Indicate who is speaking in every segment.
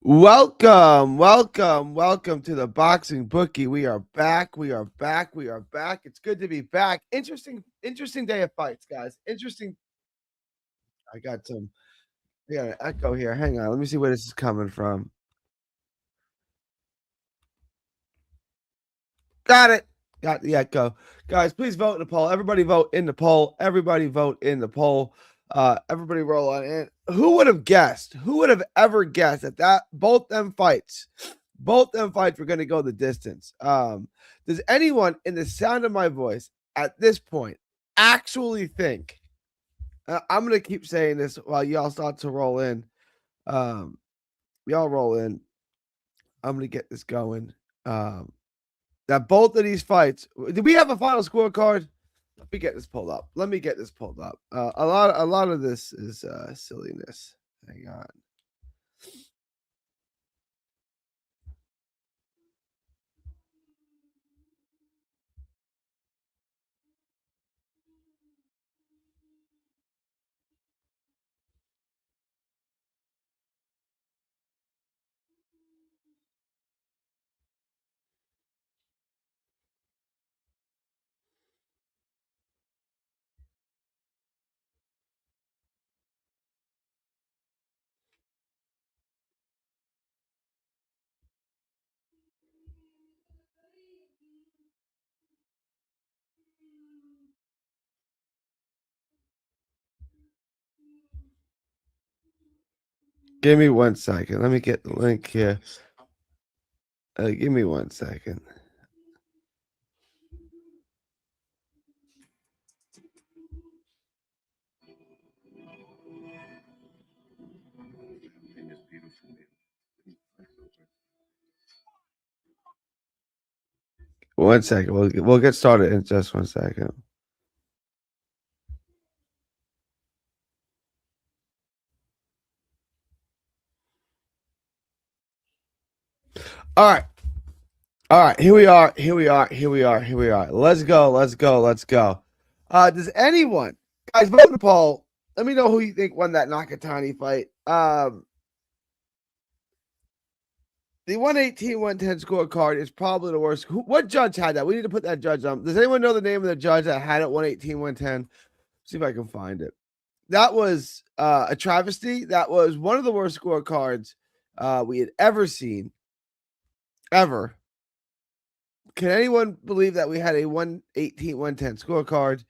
Speaker 1: Welcome to the boxing bookie. We are back. It's good to be back. Interesting day of fights, guys. Interesting. I got some. I got an echo here. Hang on. Let me see where this is coming from. Got it. Got the echo. Guys, please vote in the poll. Everybody vote in the poll. Everybody vote in the poll. Everybody roll on in. Who would have guessed? Who would have ever guessed that both them fights were going to go the distance? Does anyone in the sound of my voice at this point actually think? I'm going to keep saying this while y'all start to roll in. Y'all roll in. I'm going to get this going. That both of these fights. Did we have a final scorecard? Let me get this pulled up. A lot of this is silliness. Hang on. Give me 1 second. Let me get the link here. Give me 1 second. One second. We'll get started in just 1 second. All right. All right. Here we are. Let's go. Does anyone, guys, vote in the poll? Let me know who you think won that Nakatani fight. The 118-110 scorecard is probably the worst. What judge had that? We need to put that judge on. Does anyone know the name of the judge that had it 118-110? See if I can find it. That was a travesty. That was one of the worst scorecards we had ever seen. Ever. Can anyone believe that we had a 118-110 scorecard?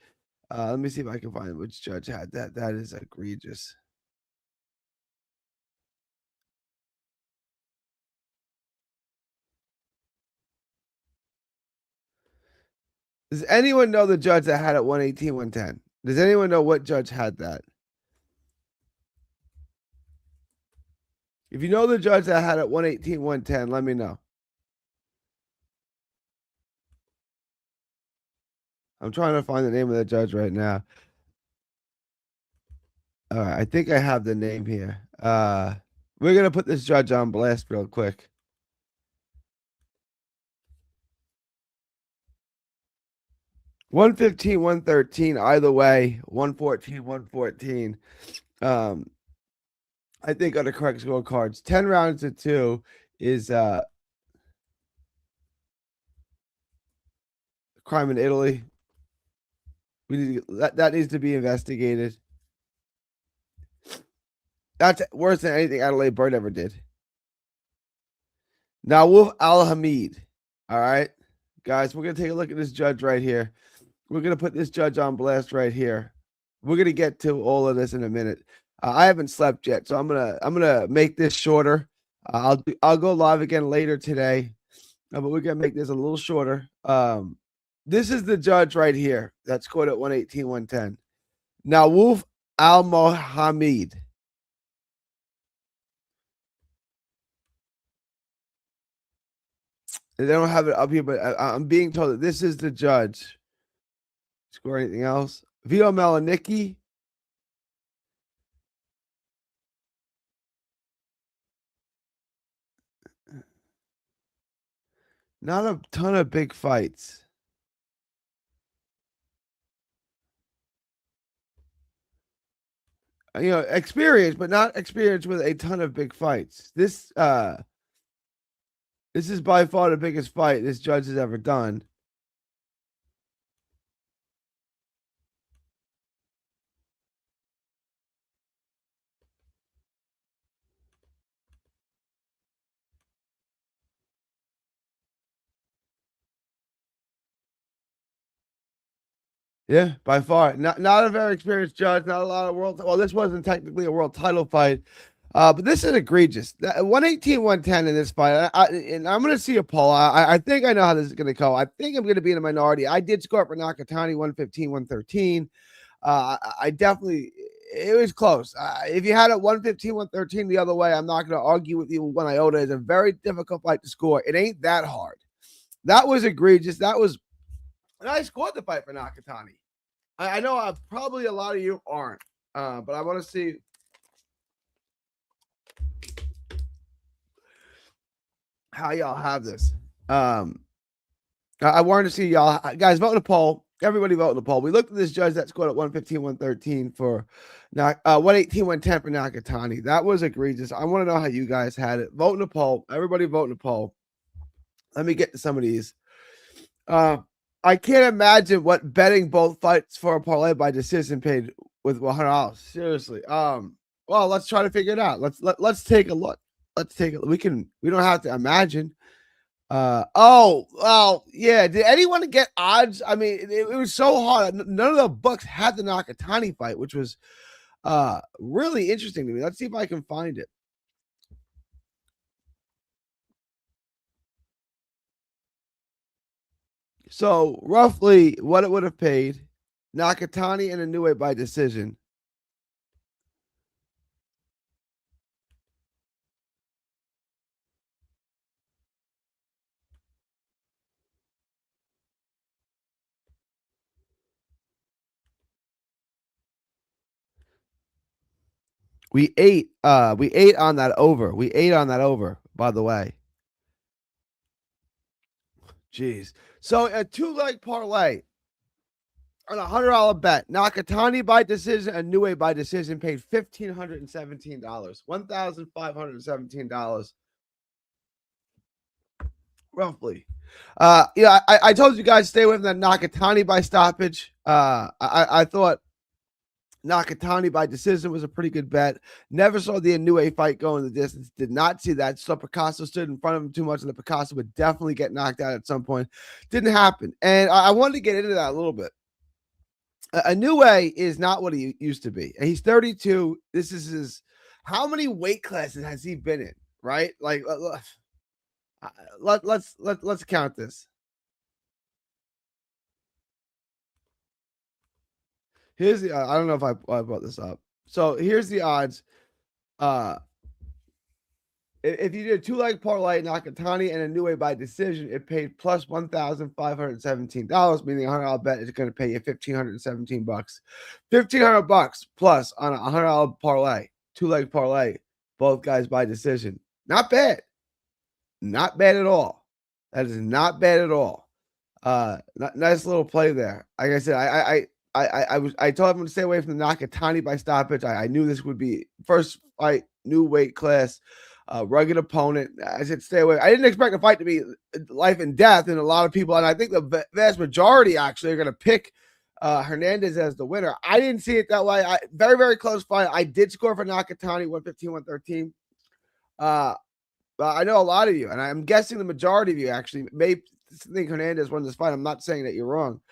Speaker 1: Let me see if I can find which judge had that. That is egregious. Does anyone know the judge that had it 118-110? Does anyone know what judge had that? If you know the judge that had it 118-110, let me know. I'm trying to find the name of the judge right now. All right, I think I have the name here. We're gonna put this judge on blast real quick. $115, $113, either way, $114, $114. I think on the correct scorecards, 10 rounds to 2 is crime in Italy. We need that needs to be investigated. That's worse than anything Adelaide Bird ever did. Now Wolf Al Hamid. All right, guys, we're gonna take a look at this judge right here. We're gonna put this judge on blast right here. We're gonna get to all of this in a minute. I haven't slept yet, so I'm gonna make this shorter. I'll go live again later today, but we're gonna make this a little shorter. This is the judge right here that scored at 118, 110. Now Wolf Al Mohammed. They don't have it up here, but I'm being told that this is the judge. Score anything else? Vito Melanicki. Not a ton of big fights. experience, but not experience with a ton of big fights. This is by far the biggest fight this judge has ever done. Yeah, by far. Not a very experienced judge, not a lot of world. Well, this wasn't technically a world title fight, but this is egregious. 118, 110 in this fight. And I'm going to see a poll. I think I know how this is going to go. I think I'm going to be in a minority. I did score for Nakatani 115, 113. I definitely, it was close. If you had it 115, 113 the other way, I'm not going to argue with you one iota. It's a very difficult fight to score. It ain't that hard. That was egregious. And I scored the fight for Nakatani. I know probably a lot of you aren't, but I want to see. How y'all have this. I wanted to see y'all guys vote in the poll. Everybody vote in the poll. We looked at this judge that scored at 115, 113 for 118, 110 for Nakatani. That was egregious. I want to know how you guys had it. Vote in the poll. Everybody vote in the poll. Let me get to some of these. I can't imagine what betting both fights for a parlay by decision paid with $100. Seriously. Well, let's try to figure it out. Let's take a look. Let's take it. We don't have to imagine. Oh, well, yeah. Did anyone get odds? I mean, it was so hard. None of the books had the Nakatani fight, which was really interesting to me. Let's see if I can find it. So roughly what it would have paid, Nakatani and Inoue by decision. We ate on that over. We ate on that over, by the way. Jeez. So a 2-leg parlay on a $100 bet. Nakatani by decision and Inoue by decision paid $1,517. $1,517. Roughly. I told you guys stay away from that Nakatani by stoppage. I thought Nakatani by decision was a pretty good bet. Never saw the Inoue fight go in the distance. Did not see that. So Picasso stood in front of him too much, and the Picasso would definitely get knocked out at some point. Didn't happen. And I wanted to get into that a little bit. Inoue is not what he used to be. He's 32. This is his. How many weight classes has he been in? Right? Like, let's count this. Here's the. I don't know if I brought this up. So here's the odds. If you did a 2-leg parlay, Nakatani and Inoue by decision, it paid plus $1,517, meaning a $100 bet is going to pay you $1,517. $1,500 plus on a $100 parlay, 2-leg parlay, both guys by decision. Not bad. Not bad at all. That is not bad at all. Nice little play there. Like I said, I told him to stay away from the Nakatani by stoppage. I knew this would be first fight, new weight class. Rugged opponent. I said stay away. I didn't expect the fight to be life and death, and a lot of people, and I think the vast majority actually are going to pick Hernandez as the winner. I didn't see it that way. Very, very close fight. I did score for Nakatani 115, 113. I know a lot of you, and I'm guessing the majority of you actually may think Hernandez won this fight. I'm not saying that you're wrong.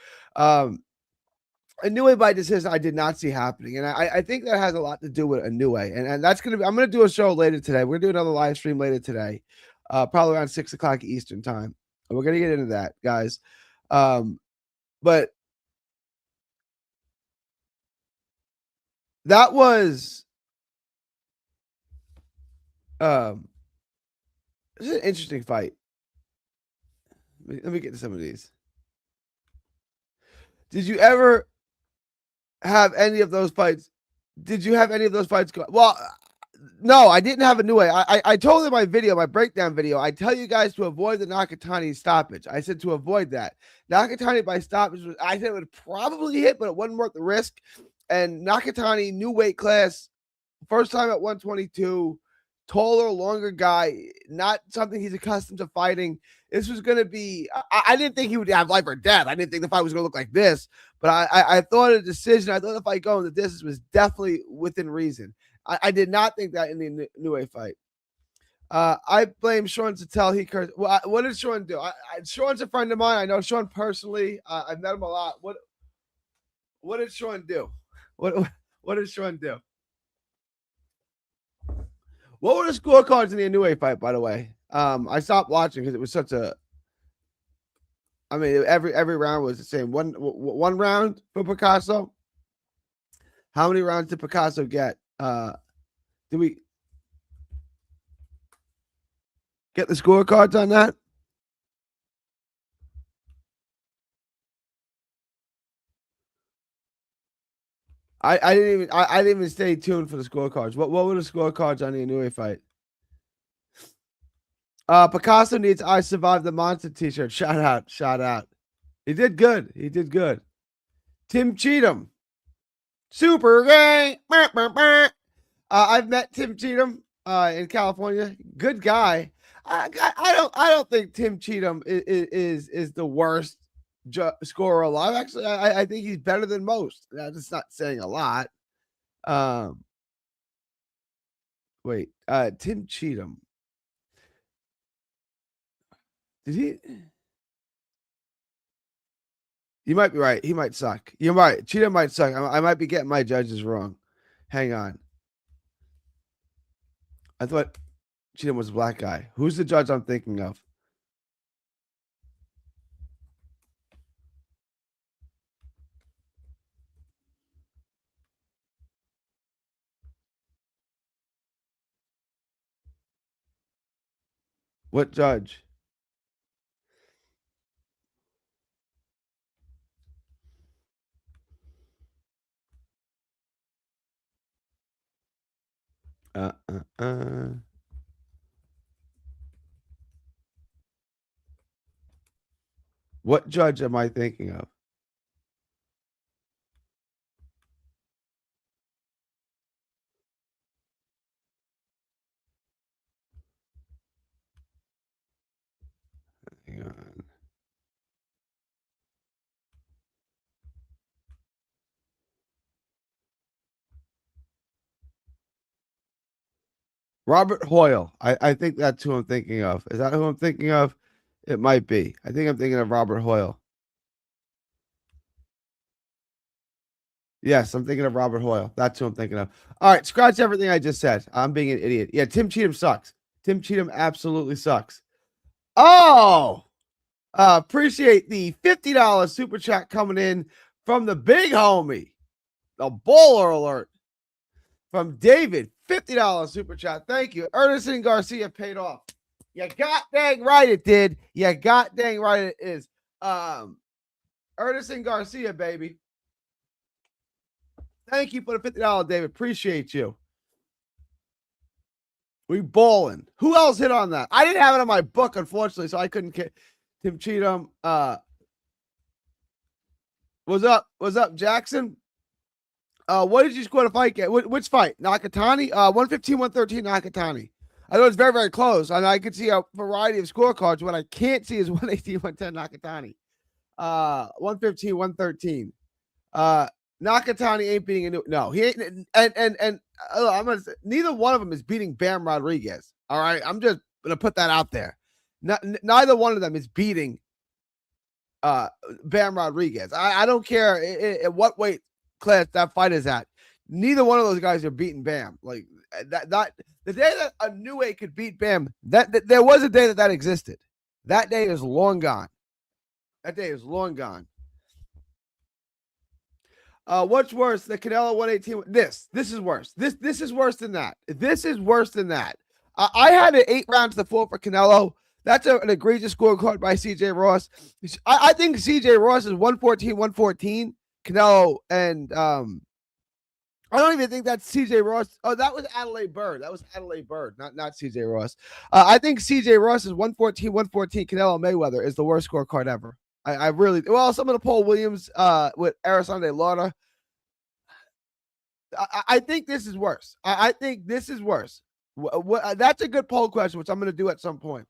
Speaker 1: Inoue by decision, I did not see happening. And I think that has a lot to do with Inoue. And that's going to be, I'm going to do a show later today. We're going to do another live stream later today, probably around 6 o'clock Eastern time. And we're going to get into that, guys. But that was, this is an interesting fight. Let me get to some of these. Did you ever have any of those fights? Did you have any of those fights go? Well, no, I didn't have Inoue. I told in my video, my breakdown video, I tell you guys to avoid the Nakatani stoppage. I said to avoid that. Nakatani by stoppage, I said it would probably hit, but it wasn't worth the risk. And Nakatani, new weight class, first time at 122, taller, longer guy, not something he's accustomed to fighting. This was going to be, I didn't think he would have life or death. I didn't think the fight was going to look like this, but I thought a decision, I thought the fight going the distance was definitely within reason. I did not think that in the Inoue fight. I blame Sean to tell he cursed. Well, what did Sean do? Sean's a friend of mine. I know Sean personally. I've met him a lot. What did Sean do? What did Sean do? What were the scorecards in the Inoue fight, by the way? I stopped watching because it was such a. I mean, every round was the same. One round for Picasso. How many rounds did Picasso get? Did we get the scorecards on that? I didn't even stay tuned for the scorecards. What were the scorecards on the Inoue fight? Picasso needs "I Survived the Monster" t-shirt. Shout out. He did good. Tim Cheatham, super gay. I've met Tim Cheatham in California. Good guy. I don't think Tim Cheatham is the worst scorer alive. Actually, I think he's better than most. That's not saying a lot. Wait, Tim Cheatham. Did he? You might be right. He might suck. You're right. Cheatham might suck. I might be getting my judges wrong. Hang on. I thought Cheatham was a black guy. Who's the judge I'm thinking of? What judge? What judge am I thinking of? Hang on. Robert Hoyle. I think that's who I'm thinking of. Is that who I'm thinking of? It might be. I think I'm thinking of Robert Hoyle. Yes, I'm thinking of Robert Hoyle. That's who I'm thinking of. All right, scratch everything I just said. I'm being an idiot. Yeah, Tim Cheatham sucks. Tim Cheatham absolutely sucks. Oh, appreciate the $50 super chat coming in from the big homie, the baller alert from David. $50 super chat. Thank you. Ernestine Garcia paid off. You got dang right it did. You got dang right it is. Ernestine Garcia, baby. Thank you for the $50, David. Appreciate you. We balling. Who else hit on that? I didn't have it on my book, unfortunately, so I couldn't. Tim Cheatham. What's up, Jackson? What did you score the fight get? Which fight? Nakatani? 115, 113, Nakatani. I know it's very, very close. And I could see a variety of scorecards. What I can't see is 118, 110 Nakatani. 115, 113. Nakatani ain't beating a new. No, he ain't. And I'm gonna say neither one of them is beating Bam Rodriguez. All right, I'm just gonna put that out there. Neither one of them is beating Bam Rodriguez. I don't care at what weight class that fight is at. Neither one of those guys are beating Bam. Like that the day that a Inoue could beat Bam, that there was a day that existed. That day is long gone. That day is long gone. What's worse, the Canelo 118? This is worse. This is worse than that. This is worse than that. I had an 8 rounds to 4 for Canelo. That's an egregious scorecard by CJ Ross. I think CJ Ross is 114, 114. Canelo and I don't even think that's CJ Ross. Oh, that was Adelaide Bird. That was Adelaide Bird, not CJ Ross. I think CJ Ross is 114, 114. Canelo Mayweather is the worst scorecard ever. I really, well, some of the Paul Williams with Arasande Lara. I think this is worse. I think this is worse. That's a good poll question, which I'm going to do at some point.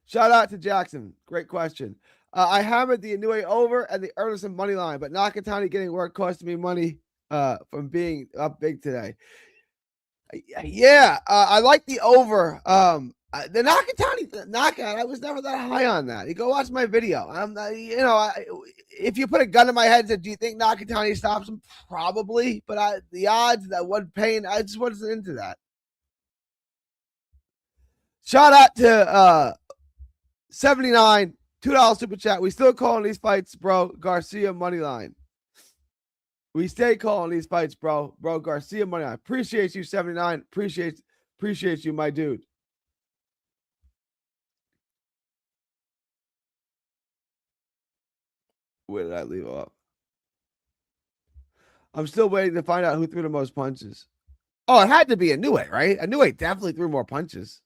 Speaker 1: Shout out to Jackson. Great question. I hammered the Inoue over and the Ernest money line, but Nakatani getting work cost me money from being up big today. Yeah, I like the over. The Nakatani knockout, I was never that high on that. You go watch my video. I'm not, if you put a gun in my head and said, "Do you think Nakatani stops him?" Probably, but the odds that one paying, I just wasn't into that. Shout out to 79 $2 super chat. We still calling these fights, bro. Garcia money line. We stay calling these fights, bro. Bro, Garcia money line. Appreciate you, 79. Appreciate you, my dude. Where did I leave off? I'm still waiting to find out who threw the most punches. Oh, it had to be Inoue, right? Inoue definitely threw more punches.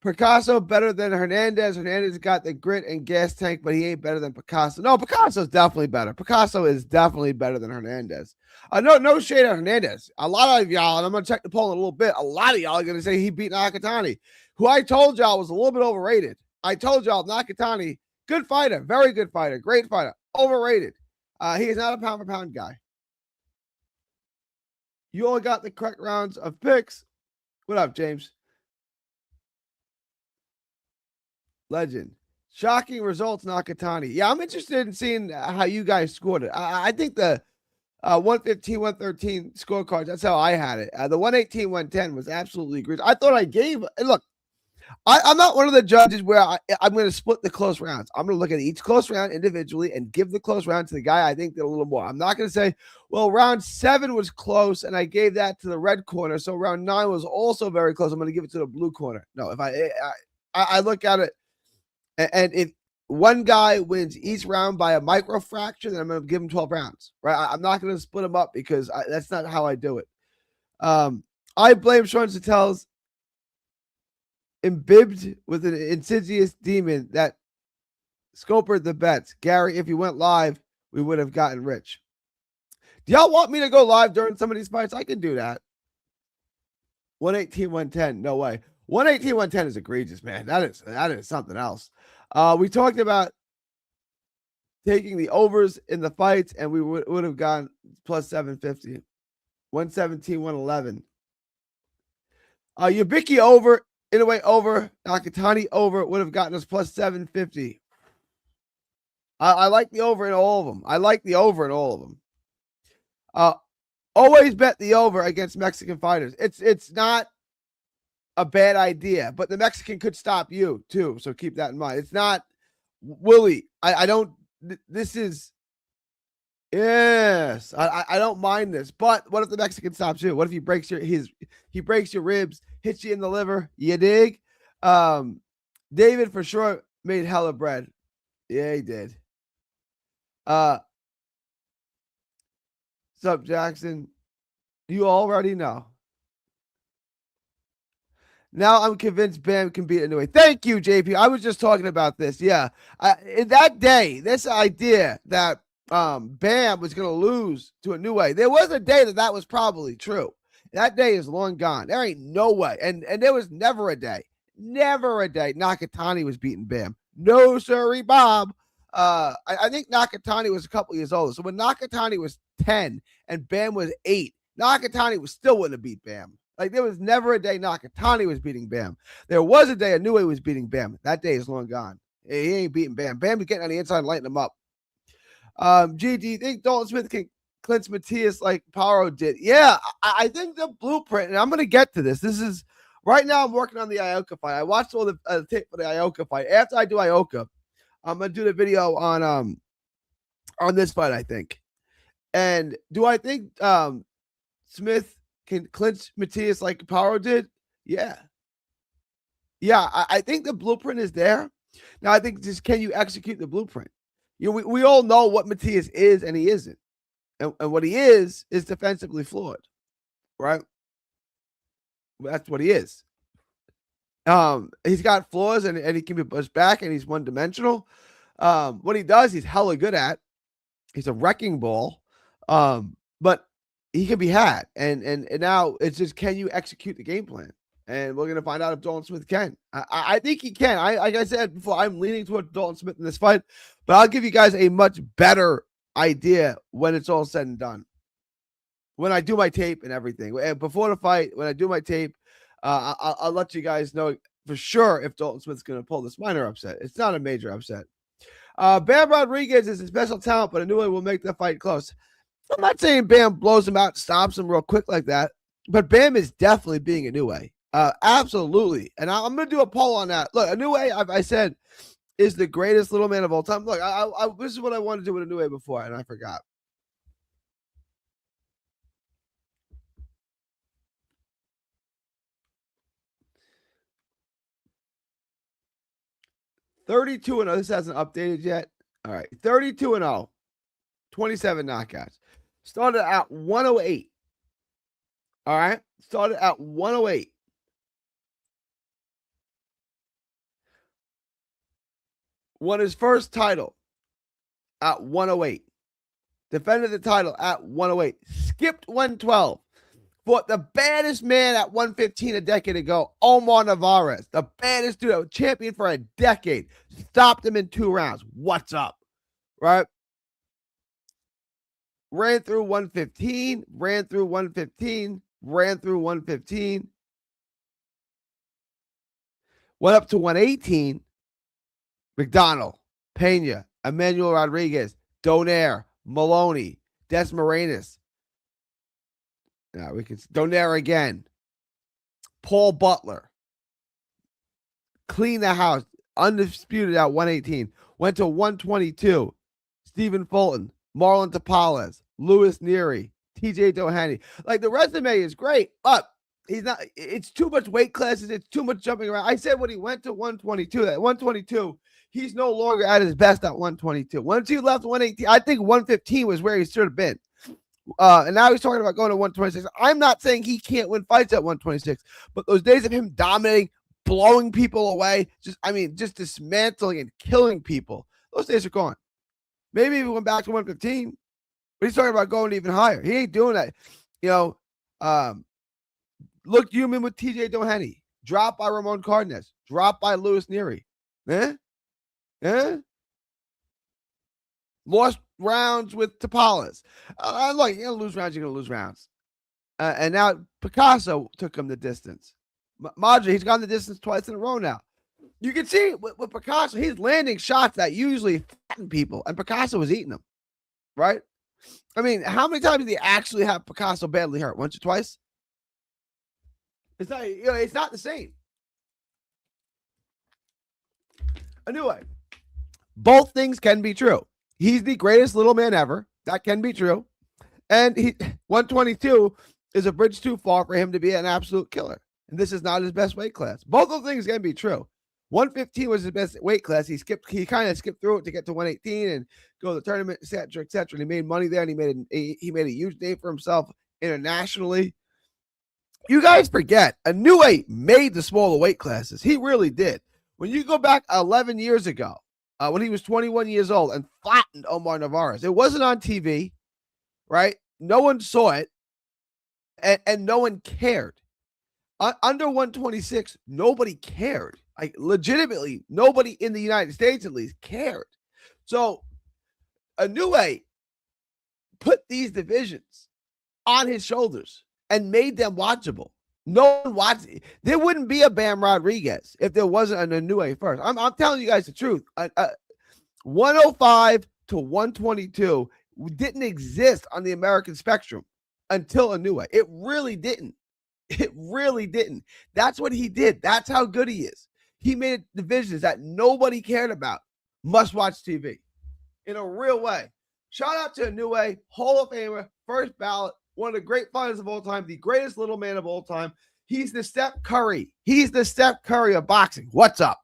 Speaker 1: Picasso better than Hernandez. Hernandez got the grit and gas tank, but he ain't better than Picasso. No, Picasso's definitely better. Picasso is definitely better than Hernandez. No shade on Hernandez. A lot of y'all, and I'm gonna check the poll in a little bit. A lot of y'all are gonna say he beat Nakatani, who I told y'all was a little bit overrated. I told y'all Nakatani, good fighter, very good fighter, great fighter, overrated. He is not a pound for pound guy. You all got the correct rounds of picks. What up, James? Legend. Shocking results, Nakatani. Yeah, I'm interested in seeing how you guys scored it. I think the 115, 113 scorecards, that's how I had it. The 118, 110 was absolutely great. I thought I gave, look, I'm not one of the judges where I'm going to split the close rounds. I'm going to look at each close round individually and give the close round to the guy I think did a little more. I'm not going to say, well, round 7 was close and I gave that to the red corner, so round 9 was also very close. I'm going to give it to the blue corner. No, if I look at it, and if one guy wins each round by a micro fraction, then I'm going to give him 12 rounds, right? I'm not going to split them up because that's not how I do it. I blame Sean Satel's imbibed with an insidious demon that scopered the bets. Gary, if you went live, we would have gotten rich. Do y'all want me to go live during some of these fights? I can do that. 118, 110. No way. 118, 110 is egregious, man. That is something else. We talked about taking the overs in the fights, and we would have gone plus 750. 117, 111. Yubiki over, Inoue over, Nakatani over would have gotten us plus 750. I like the over in all of them. I like the over in all of them. Always bet the over against Mexican fighters. It's not a bad idea, but the Mexican could stop you too. So keep that in mind. It's not Willie. I don't. This is yes. I don't mind this, but what if the Mexican stops you? What if he breaks he breaks your ribs, hits you in the liver? You dig? David for sure made hella bread. Yeah, he did. What's up, Jackson? You already know. Now I'm convinced Bam can beat Inoue. Thank you, JP. I was just talking about this. Yeah. In that day, this idea that Bam was going to lose to Inoue, there was a day that was probably true. That day is long gone. There ain't no way. And there was never a day Nakatani was beating Bam. No, sorry, Bob. I think Nakatani was a couple years old. So when Nakatani was 10 and Bam was 8, Nakatani still wouldn't have beat Bam. Like, there was never a day Nakatani was beating Bam. There was a day Inoue was beating Bam. That day is long gone. He ain't beating Bam. Bam is getting on the inside and lighting him up. G, do you think Dalton Smith can clinch Matias like Paro did? Yeah, I think the blueprint, and I'm going to get to this. This is, right now I'm working on the Ioka fight. I watched all the tape for the Ioka fight. After I do Ioka, I'm going to do the video on this fight, I think. And do I think Smith can clinch Matias like Paro did? Yeah. Yeah, I think the blueprint is there. Now, I think just can you execute the blueprint? We all know what Matias is and he isn't. And what he is defensively flawed, right? That's what he is. He's got flaws and he can be pushed back and he's one-dimensional. What he does, he's hella good at. He's a wrecking ball. But he can be had. And now it's just, can you execute the game plan? And we're gonna find out if Dalton Smith can. I think he can. Like I said before, I'm leaning towards Dalton Smith in this fight, but I'll give you guys a much better idea when it's all said and done. When I do my tape and everything, and before the fight, when I do my tape, I'll let you guys know for sure if Dalton Smith's going to pull this minor upset. It's not a major upset. Bam Rodriguez is a special talent, but Inoue will make the fight close. I'm not saying Bam blows him out, stops him real quick like that, but Bam is definitely being Inoue. Absolutely. And I'm going to do a poll on that. Look, Inoue, I said, is the greatest little man of all time. Look, this is what I wanted to do with Inoue before, and I forgot. (32-0). This hasn't updated yet. All right. 32-0. 27 knockouts. Started at 108. All right. Started at 108. Won his first title at 108. Defended the title at 108. Skipped 112. Fought the baddest man at 115 a decade ago, Omar Navarez. The baddest dude, champion for a decade. Stopped him in 2 rounds. What's up? Right? Ran through 115. Ran through 115. Ran through 115. Went up to 118. McDonald, Pena, Emmanuel Rodriguez, Donaire, Maloney, Desmaranis. Now we can Donaire again. Paul Butler. Clean the house. Undisputed at 118. Went to 122. Stephen Fulton, Marlon Tapales, Louis Neary, TJ Doheny. Like, the resume is great, but he's not. It's too much weight classes. It's too much jumping around. I said when he went to 122, at 122, he's no longer at his best at 122. Once he left 118, I think 115 was where he should have been. And now he's talking about going to 126. I'm not saying he can't win fights at 126, but those days of him dominating, blowing people away, just dismantling and killing people, those days are gone. Maybe he went back to 115, but he's talking about going even higher. He ain't doing that. Looked human with TJ Doheny. Dropped by Ramon Cardenas. Dropped by Louis Neary. Lost rounds with Tapales. Look, you're going to lose rounds, you're going to lose rounds. And now Picasso took him the distance. Madre, he's gone the distance twice in a row now. You can see with Picasso, he's landing shots that usually fatten people, and Picasso was eating them, right? I mean, how many times did he actually have Picasso badly hurt? Once or twice? It's not, it's not the same. Anyway, both things can be true. He's the greatest little man ever. That can be true. And 122 is a bridge too far for him to be an absolute killer. And this is not his best weight class. Both of things can be true. 115 was his best weight class. He kind of skipped through it to get to 118 and go to the tournament, et cetera, et cetera. And he made money there, and he made a huge name for himself internationally. You guys forget, Inoue made the smaller weight classes. He really did. When you go back 11 years ago, when he was 21 years old and flattened Omar Navarez, it wasn't on TV, right? No one saw it, and no one cared. Under 126, nobody cared. Like, legitimately, nobody in the United States at least cared. So Inoue put these divisions on his shoulders and made them watchable. No one watched it. There wouldn't be a Bam Rodriguez if there wasn't an Inoue first. I'm telling you guys the truth. 105 to 122 didn't exist on the American spectrum until Inoue. It really didn't. It really didn't. That's what he did. That's how good he is. He made divisions that nobody cared about. Must-watch TV in a real way. Shout out to Inoue, Hall of Famer, first ballot, one of the great fighters of all time, the greatest little man of all time. He's the Steph Curry. He's the Steph Curry of boxing. What's up?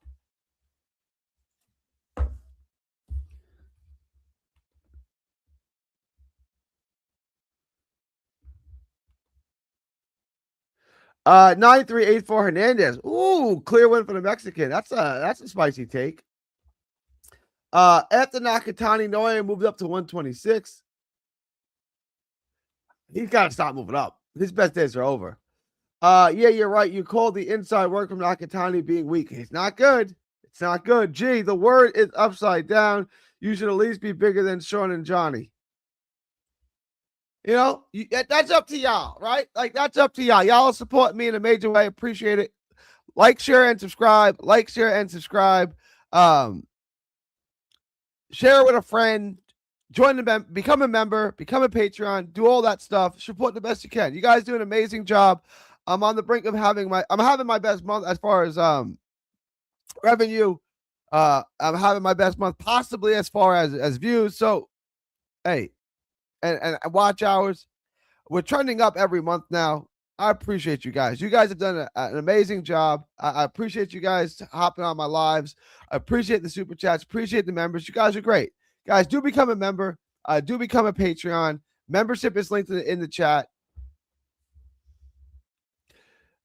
Speaker 1: Uh, 9384 Hernandez. Ooh, clear win for the Mexican. That's a spicy take. After Nakatani, Naoya moved up to 126. He's got to stop moving up. His best days are over. Yeah, you're right. You called the inside work from Nakatani being weak. It's not good. It's not good. Gee, the word is upside down. You should at least be bigger than Sean and Johnny. You know, that's up to y'all, right? Like, that's up to y'all. Y'all support me in a major way. Appreciate it. Like, share, and subscribe. Like, share, and subscribe. Share it with a friend. Join the become a member, become a Patreon, do all that stuff. Support the best you can. You guys do an amazing job. I'm on the brink of having my best month as far as revenue. I'm having my best month possibly as far as views. So hey, and watch hours. We're trending up every month now. I appreciate you guys. You guys have done an amazing job. I appreciate you guys hopping on my lives. I appreciate the super chats. Appreciate the members. You guys are great. Guys, do become a member. Do become a Patreon. Membership is linked in the chat.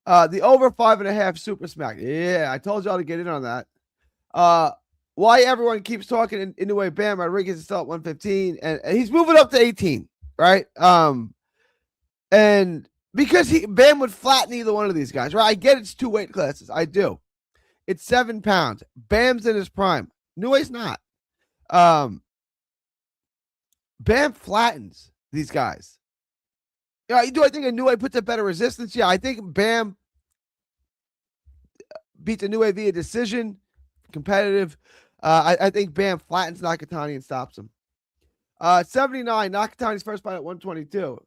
Speaker 1: The over 5.5 super smack. Yeah, I told y'all to get in on that. Why everyone keeps talking in Inoue Bam Rodriguez is still at 115, and he's moving up to 18, right? And because Bam would flatten either one of these guys, right? I get it's 2 weight classes. I do. It's 7 pounds. Bam's in his prime. Inoue's not. Bam flattens these guys. Yeah, do I think Inoue puts a better resistance? Yeah, I think Bam beats Inoue via decision, competitive. I think Bam flattens Nakatani and stops him. 79, Nakatani's first fight at 122.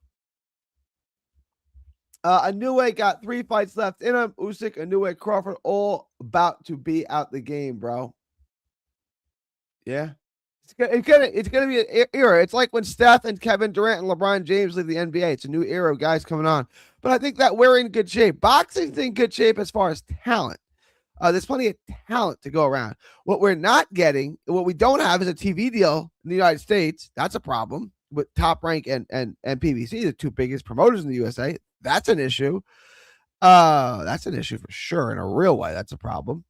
Speaker 1: Inoue got 3 fights left in him. Usyk, Inoue, Crawford, all about to be out the game, bro. Yeah. It's gonna be an era. It's like when Steph and Kevin Durant and LeBron James leave the NBA. It's a new era of guys coming on. But I think that we're in good shape. Boxing's in good shape as far as talent. There's plenty of talent to go around. What we're not getting, what we don't have, is a TV deal in the United States. That's a problem with Top Rank and PBC, the 2 biggest promoters in the USA. That's an issue. That's an issue for sure in a real way. That's a problem.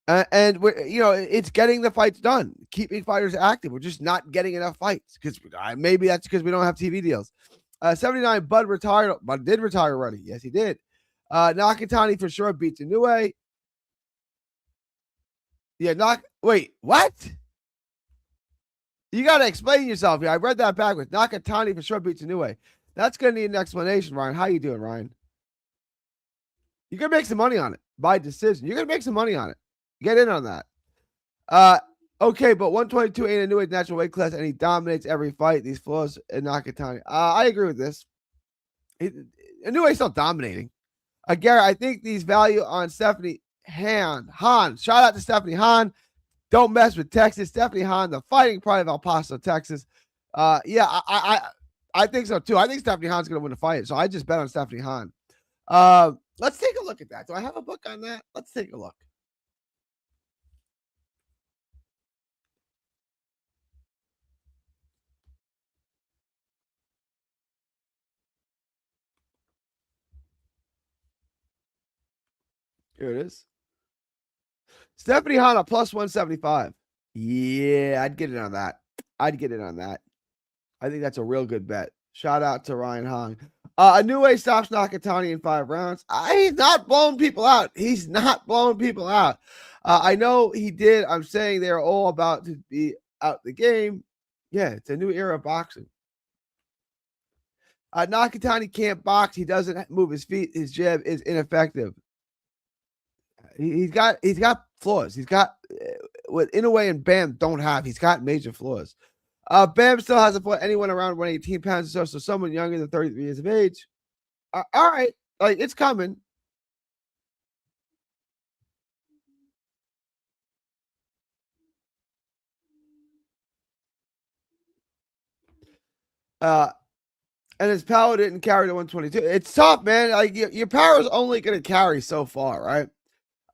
Speaker 1: And we're, it's getting the fights done, keeping fighters active. We're just not getting enough fights because maybe that's because we don't have TV deals. 79, Bud retired. Bud did retire already. Yes, he did. Nakatani for sure beats Inoue. Yeah, wait, what? You got to explain yourself here. I read that backwards. Nakatani for sure beats Inoue. That's going to need an explanation, Ryan. How you doing, Ryan? You're going to make some money on it by decision. You're going to make some money on it. Get in on that. Okay, but 122 ain't Inoue's natural weight class, and he dominates every fight. These flaws in Nakatani. I agree with this. Inoue's still dominating. Gary, I think these value on Stephanie Han. Shout out to Stephanie Han. Don't mess with Texas. Stephanie Han, the fighting pride of El Paso, Texas. Yeah, I think so too. I think Stephanie Han's going to win the fight, so I just bet on Stephanie Han. Let's take a look at that. Do I have a book on that? Let's take a look. Here it is. Stephanie Hanna plus 175. Yeah, I'd get in on that. I think that's a real good bet. Shout out to Ryan Hong. Inoue stops Nakatani in 5 rounds. He's not blowing people out. I know he did. I'm saying they're all about to be out the game. Yeah, it's a new era of boxing. Nakatani can't box. He doesn't move his feet. His jab is ineffective. He's got flaws. He's got what Inoue and Bam don't have. He's got major flaws. Bam still hasn't fought anyone around 118 pounds or so someone younger than 33 years of age. All right, like it's coming. And his power didn't carry to 122. It's tough, man. Like your power is only going to carry so far, right?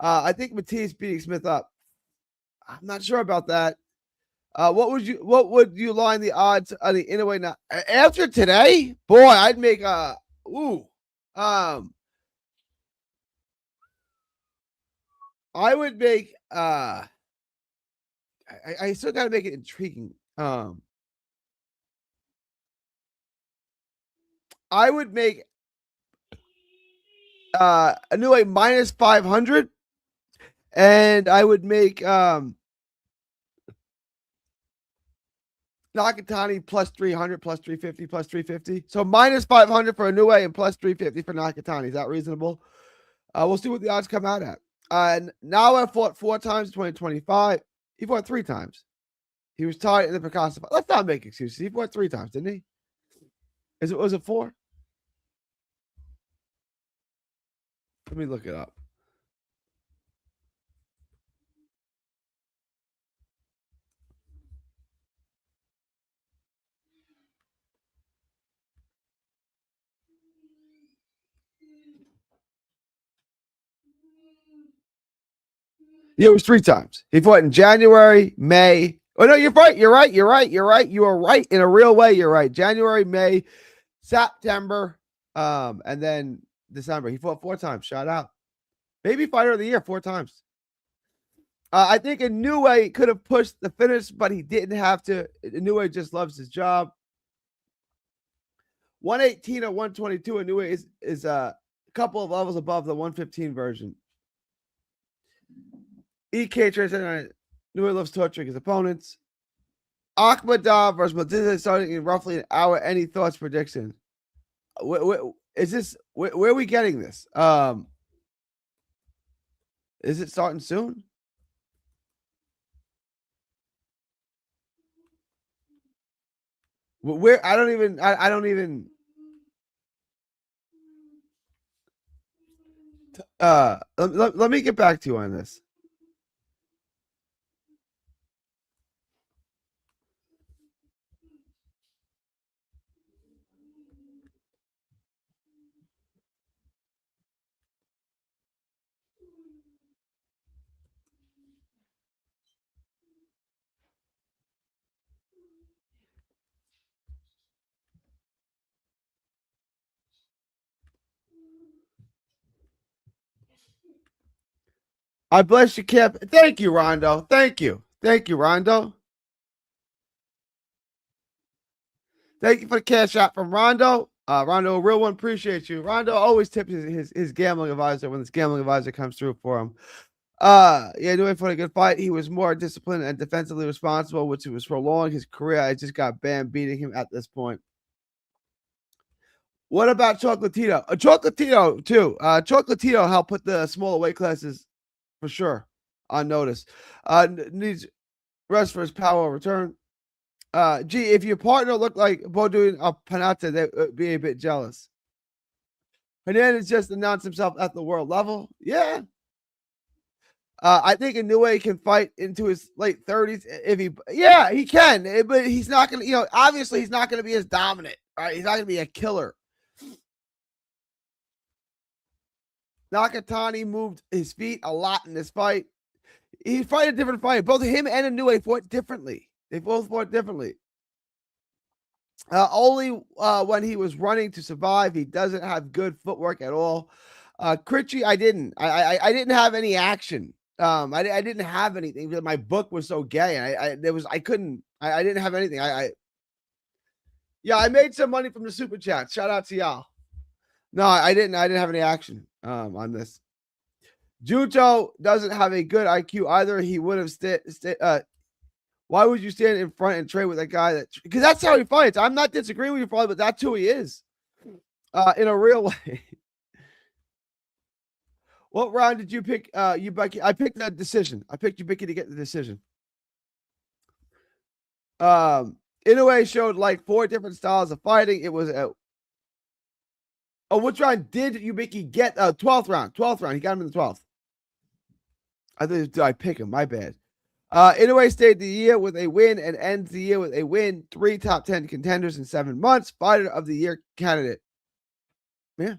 Speaker 1: I think Matisse beating Smith up. I'm not sure about that. What would you line the odds on the Inoue now? After today? Boy, I'd make I would make I still got to make it intriguing. I would make Inoue minus 500, and I would make Nakatani plus 300, plus 350, plus 350. So minus 500 for Inoue and plus 350 for Nakatani. Is that reasonable? We'll see what the odds come out at. And Naoya fought 4 times in 2025. He fought 3 times. He was tied in the Picasso fight. Let's not make excuses. He fought 3 times, didn't he? Was it 4? Let me look it up. Yeah, it was 3 times. He fought in January, May. Oh no, you're right. You're right. You're right. You're right. You are right in a real way. You're right. January, May, September, and then December. He fought 4 times. Shout out. Maybe fighter of the year 4 times. I think Inoue could have pushed the finish, but he didn't have to. Inoue just loves his job. 118 or 122. Inoue is a couple of levels above the 115 version. EK Inoue loves torturing his opponents. Akhmadov versus Matilda starting in roughly an hour. Any thoughts, predictions? Is this where are we getting this? Is it starting soon? Where I don't even. Let me get back to you on this. I bless you, Kip. Thank you, Rondo. Thank you. Thank you, Rondo. Thank you for the cash out from Rondo. Rondo, a real one, appreciate you. Rondo always tips his gambling advisor when this gambling advisor comes through for him. Yeah, doing for a good fight. He was more disciplined and defensively responsible, which was prolonging his career. I just got Bam beating him at this point. What about Chocolatito? Chocolatito, too. Chocolatito helped put the smaller weight classes for sure on notice. Needs rest for his power return. If your partner looked like Bodun or Panata, they would be a bit jealous. Hernandez just announced himself at the world level. Yeah. I think Inoue can fight into his late 30s if he can, but he's not going to, obviously he's not going to be as dominant, right? He's not going to be a killer. Nakatani moved his feet a lot in this fight. He fought a different fight. Both him and Inoue fought differently. They both fought differently. Only when he was running to survive, he doesn't have good footwork at all. Critchy, I didn't have any action. I didn't have anything. My book was so gay. I didn't have anything. I made some money from the super chat. Shout out to y'all. No, I didn't have any action on this. Juto doesn't have a good IQ either. He would have why would you stand in front and trade with a guy because that's how he fights. I'm not disagreeing with you, probably, but that's who he is in a real way. What round did you pick? Becky? I picked the decision. I picked you, Becky, to get the decision. Inoue showed like 4 different styles of fighting. It was which round did you, Becky, get? 12th round. 12th round. He got him in the 12th. Did I pick him? My bad. Inoue stayed the year with a win and ends the year with a win. 3 top 10 contenders in 7 months. Fighter of the year candidate. Yeah.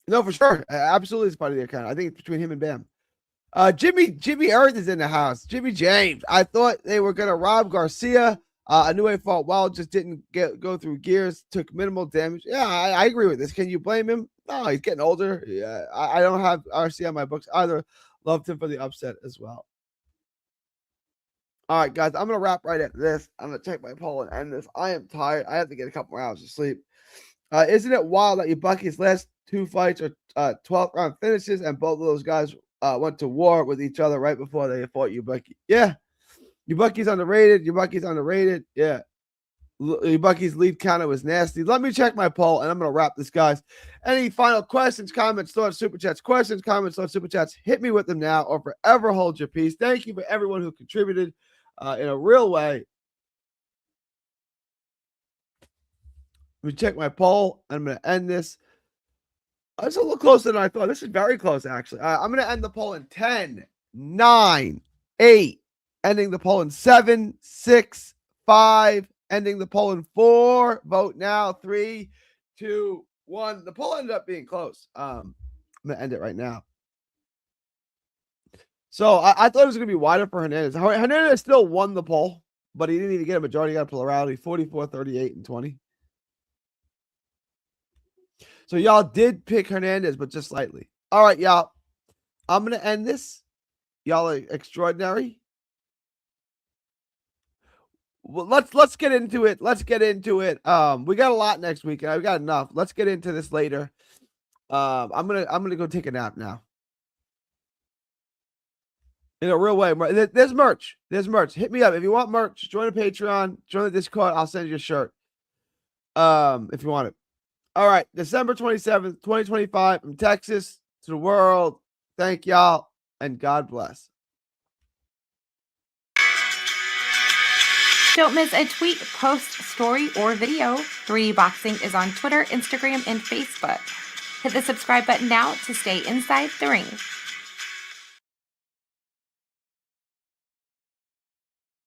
Speaker 1: No, for sure. Absolutely is fighter of the year candidate. I think it's between him and Bam. Jimmy Earth is in the house. Jimmy James. I thought they were going to rob Garcia. Inoue fought well, just didn't go through gears, took minimal damage. Yeah, I agree with this. Can you blame him? No, he's getting older. Yeah, I don't have RC on my books either. Loved him for the upset as well. All right, guys, I'm going to wrap right after this. I'm going to check my poll and end this. I am tired. I have to get a couple more hours of sleep. Isn't it wild that your Bucky's last 2 fights are 12th round finishes, and both of those guys went to war with each other right before they fought you, Bucky? Yeah. Your Bucky's underrated. Your Bucky's underrated. Yeah. Your Bucky's lead counter was nasty. Let me check my poll, and I'm going to wrap this, guys. Any final questions, comments, thoughts, super chats, questions, comments, thoughts, super chats, hit me with them now or forever hold your peace. Thank you for everyone who contributed in a real way. Let me check my poll. I'm going to end this. It's a little closer than I thought. This is very close, actually. I'm going to end the poll in 10, 9, 8, ending the poll in 7, 6, 5, ending the poll in 4. Vote now. 3, 2, 1. The poll ended up being close. I'm going to end it right now. So I thought it was going to be wider for Hernandez. Hernandez still won the poll, but he didn't even get a majority. He got a plurality, 44, 38, and 20. So y'all did pick Hernandez, but just slightly. All right, y'all. I'm going to end this. Y'all are extraordinary. Well, let's get into it. Let's get into it. We got a lot next week. We got enough. Let's get into this later. I'm gonna go take a nap now. In a real way. There's merch. There's merch. Hit me up if you want merch. Join the Patreon. Join the Discord. I'll send you a shirt. If you want it. All right, December 27th, 2025, from Texas to the world. Thank y'all, and God bless.
Speaker 2: Don't miss a tweet, post, story, or video. 3D Boxing is on Twitter, Instagram, and Facebook. Hit the subscribe button now to stay inside the ring.